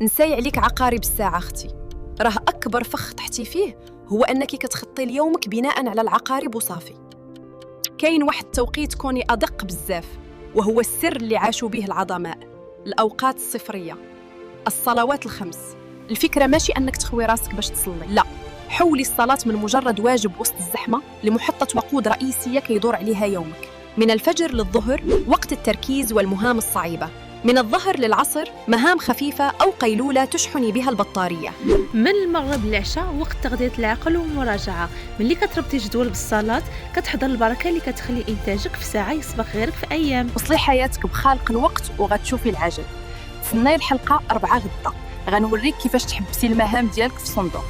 نساي عليك عقارب الساعة أختي، راه أكبر فخ طحتي فيه هو أنك كتخطي ليومك بناء على العقارب وصافي. كاين واحد التوقيت كوني أدق بزاف، وهو السر اللي عاشوا به العظماء، الأوقات الصفرية، الصلوات الخمس. الفكرة ماشي أنك تخوي راسك باش تصلي، لا، حولي الصلاة من مجرد واجب وسط الزحمة لمحطة وقود رئيسية كيدور عليها يومك. من الفجر للظهر وقت التركيز والمهام الصعيبة، من الظهر للعصر مهام خفيفة أو قيلولة تشحني بها البطارية. من المغرب للعشاء وقت تغذية العقل والمراجعة. ملي كتربطي جدول بالصلاة كتحضر البركة اللي كتخلي إنتاجك في ساعة يسبق غيرك في أيام. وصلي حياتك بخالق الوقت وغتشوفي العجب. تسناي الحلقة 4 غدا، غنوريك كيفاش تحبسي المهام ديالك في صندوق.